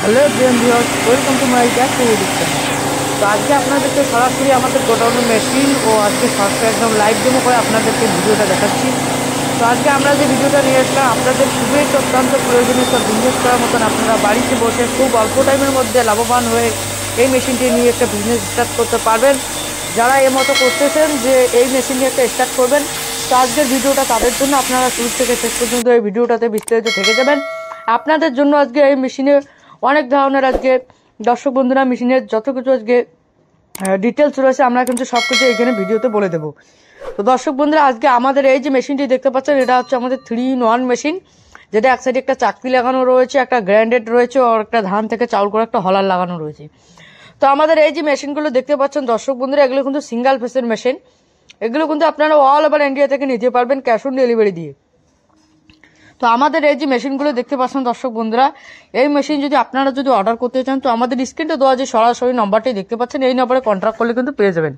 Hello viewers, welcome to my back to YouTube channel. তো আজকে আপনাদেরকে সরাসরি আমাদের গোডাউনের মেশিন ও আজকে সরাসরি একদম লাইভ ডেমো করে আপনাদেরকে ভিডিওটা দেখাচ্ছি। তো আজকে আমরা যে ভিডিওটা নিয়ে আসলাম আপনাদের খুবই একটা অত্যন্ত প্রয়োজনীয় সব বিজনেস করার মতন, আপনারা বাড়িতে বসে খুব অল্প টাইমের মধ্যে লাভবান হয়ে এই মেশিনটি নিয়ে একটা বিজনেস স্টার্ট করতে পারবেন। যারা এর মতো করতেছেন যে এই মেশিন নিয়ে একটা স্টার্ট করবেন, তো আজকের ভিডিওটা তাদের জন্য। আপনারা শুরু থেকে শেষ পর্যন্ত এই ভিডিওটাতে বিস্তারিত থেকে যাবেন। আপনাদের জন্য আজকে এই মেশিনে অনেক ধরনের আজকে দর্শক বন্ধুরা মেশিনের যত কিছু আজকে ডিটেলস রয়েছে আমরা কিন্তু সব কিছু এখানে ভিডিওতে বলে দেবো। তো দর্শক বন্ধুরা, আজকে আমাদের এই যে মেশিনটি দেখতে পাচ্ছেন এটা হচ্ছে আমাদের 3-in-1 মেশিন, যেটা এক সাইডে একটা চাকরি লাগানো রয়েছে, একটা গ্রাইন্ডেড রয়েছে আর একটা ধান থেকে চাউল করে একটা হলার লাগানো রয়েছে। তো আমাদের এই যে মেশিনগুলো দেখতে পাচ্ছেন দর্শক বন্ধুরা, এগুলো কিন্তু সিঙ্গেল ফেসের মেশিন। এগুলো কিন্তু আপনারা অল ওভার ইন্ডিয়া থেকে নিতে পারবেন ক্যাশ অন ডেলিভারি দিয়ে। তো আমাদের এই যে মেশিনগুলো দেখতে পাচ্ছেন দর্শক বন্ধুরা, এই মেশিন যদি আপনারা যদি অর্ডার করতে চান তো আমাদের স্ক্রিনে দেওয়া যে সরাসরি নম্বরটি দেখতে পাচ্ছেন এই নম্বরে কন্ট্যাক্ট করলে কিন্তু পেয়ে যাবেন।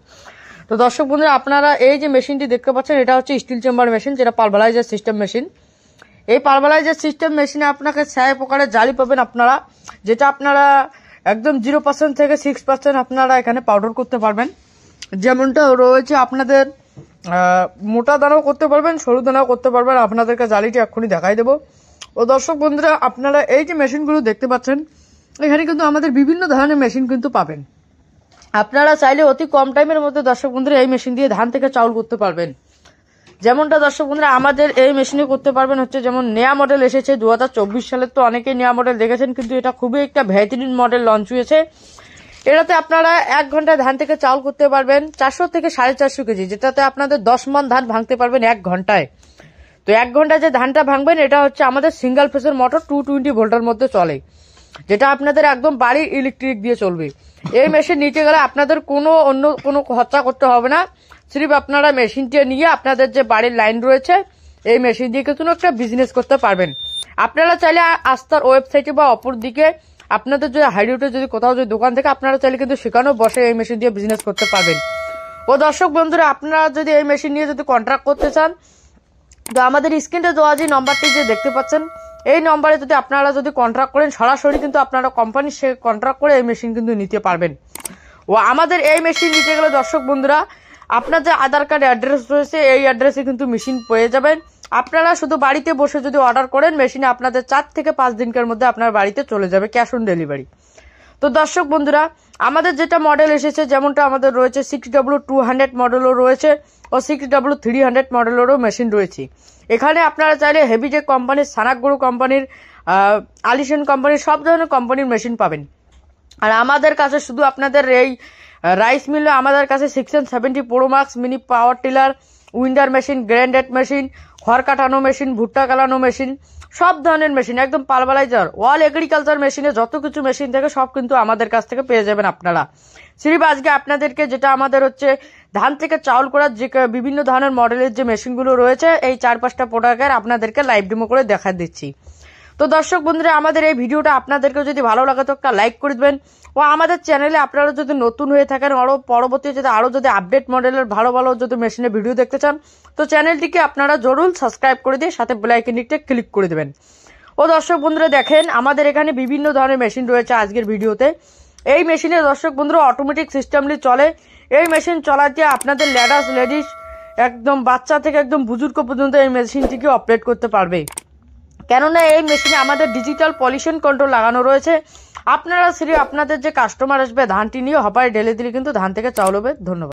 তো দর্শক বন্ধুরা, আপনারা এই যে মেশিনটি দেখতে পাচ্ছেন এটা হচ্ছে স্টিল চেম্বার মেশিন, যেটা পালভারাইজার সিস্টেম মেশিন। এই পালভারাইজার সিস্টেম মেশিনে আপনাকে 6 প্রকারের জালি পাবেন আপনারা, যেটা আপনারা একদম 0% থেকে 6% আপনারা এখানে পাউডার করতে পারবেন। যেমনটা রয়েছে আপনাদের মোটা দানাও করতে পারবেন, সরু দানাও করতে পারবেন। আপনাদেরকে জালিটি এক্ষুনি দেখাই দেবো। ও দর্শক বন্ধুরা, আপনারা এই যে মেশিনগুলো দেখতে পাচ্ছেন এখানে কিন্তু আমাদের বিভিন্ন ধরনের মেশিন কিন্তু পাবেন। আপনারা চাইলে অতি কম টাইমের মধ্যে দর্শক বন্ধুরা এই মেশিন দিয়ে ধান থেকে চাউল করতে পারবেন। যেমনটা দর্শক বন্ধুরা আমাদের এই মেশিনে করতে পারবেন হচ্ছে, যেমন নেয়া মডেল এসেছে 2024 সালের, তো অনেকেই নেয়া মডেল দেখেছেন, কিন্তু এটা খুবই একটা ভেতরিন মডেল লঞ্চ হয়েছে। এটাতে আপনারা 1 ঘন্টায় ধান থেকে চাউল করতে পারবেন 400 থেকে 450 কেজি, যেটাতে আপনাদের 10 মণ ধান ভাঙতে পারবেন 1 ঘন্টায়। তো 1 ঘন্টায় যে ধানটা ভাঙবেন এটা হচ্ছে আমাদের সিঙ্গেল ফেসের মোটর 220 ভোল্টের মধ্যে চলে, যেটা আপনাদের একদম বাড়ির ইলেকট্রিক দিয়ে চলবে। এই মেশিন নিতে গেলে আপনাদের অন্য কোনো খরচা করতে হবে না, সির্ফ আপনারা মেশিনটা নিয়ে আপনাদের যে বাড়ির লাইন রয়েছে এই মেশিন দিয়ে কিন্তু একটা বিজনেস করতে পারবেন। আপনারা চাইলে আস্থার ওয়েবসাইটে বা অপর দিকে আপনাদের যদি হাইরোডে যদি কোথাও যদি দোকান থেকে আপনারা চাইলে কিন্তু সেখানেও বসে এই মেশিন দিয়ে বিজনেস করতে পারবেন। ও দর্শক বন্ধুরা, আপনারা যদি এই মেশিন নিয়ে যদি কন্ট্রাক্ট করতে চান তো আমাদের স্ক্রিনে দেওয়া যে নম্বরটি যে দেখতে পাচ্ছেন এই নম্বরে যদি আপনারা যদি কন্ট্রাক্ট করেন সরাসরি কিন্তু আপনারা কোম্পানির সে কন্ট্রাক্ট করে এই মেশিন কিন্তু নিতে পারবেন। ও আমাদের এই মেশিন নিতে গেলে দর্শক বন্ধুরা আপনার যে আধার কার্ড অ্যাড্রেস রয়েছে এই অ্যাড্রেসে কিন্তু মেশিন পেয়ে যাবেন। আপনারা শুধু বাড়িতে বসে যদি অর্ডার করেন মেশিনে আপনাদের 4 থেকে 5 দিনের মধ্যে আপনার বাড়িতে চলে যাবে ক্যাশ অন ডেলিভারি। তো দর্শক বন্ধুরা, আমাদের যেটা মডেল এসেছে যেমনটা আমাদের রয়েছে 6W200 মডেলও রয়েছে ও 6W300 মডেলেরও মেশিন রয়েছে। এখানে আপনারা চাইলে হেভিটেক কোম্পানির, সানাকগুরু কোম্পানির, আলিশন কোম্পানির সব ধরনের কোম্পানির মেশিন পাবেন। আর আমাদের কাছে শুধু আপনাদের এই রাইস মিলে আমাদের কাছে 670 pro max mini power tiller, winder machine, grinded machine, খড় কাটানো মেশিন, ভুট্টা কালানো মেশিন, সব ধরনের মেশিন, একদম পালভারাইজার অল এগ্রিকালচার মেশিনে যত কিছু মেশিন থেকে সব কিন্তু আমাদের কাছ থেকে পেয়ে যাবেন আপনারা। সিরিপ আজকে আপনাদেরকে যেটা আমাদের হচ্ছে ধান থেকে চাউল করার যে বিভিন্ন ধরনের মডেলের যে মেশিনগুলো রয়েছে এই 4-5টা প্রোডাক্টের আপনাদেরকে লাইভ ডেমো করে দেখা দিচ্ছি। তো দর্শক বন্ধুরা, আমাদের এই ভিডিওটা আপনাদেরকে যদি ভালো লাগে তো একটা লাইক করে দেবেন। ও আমাদের চ্যানেলে আপনারা যদি নতুন হয়ে থাকেন আরো পরবর্তী আরো যদি আপডেট মডেলের ভালো ভালো যদি মেশিনের ভিডিও দেখতে চান তো চ্যানেলটিকে আপনারা জরুর সাবস্ক্রাইব করে দিয়ে সাথে বেল আইকনটিতে ক্লিক করে দেবেন। ও দর্শক বন্ধুরা, দেখেন আমাদের এখানে বিভিন্ন ধরনের মেশিন রয়েছে আজকের ভিডিওতে। এই মেশিনে দর্শক বন্ধুরা অটোমেটিক সিস্টেমলি চলে। এই মেশিন চলাতে আপনাদের লেডিস একদম বাচ্চা থেকে একদম বুজুর্গ পর্যন্ত এই মেশিনটিকে অপারেট করতে পারবে, কেননা এই মেশিনে আমাদের ডিজিটাল পলিউশন কন্ট্রোল লাগানো রয়েছে। আপনারা সিরিপ আপনাদের যে কাস্টমার আসবে ধানটি নিয়ে হপায় ঢেলে দিলে কিন্তু ধান থেকে চাউল হবে। ধন্যবাদ।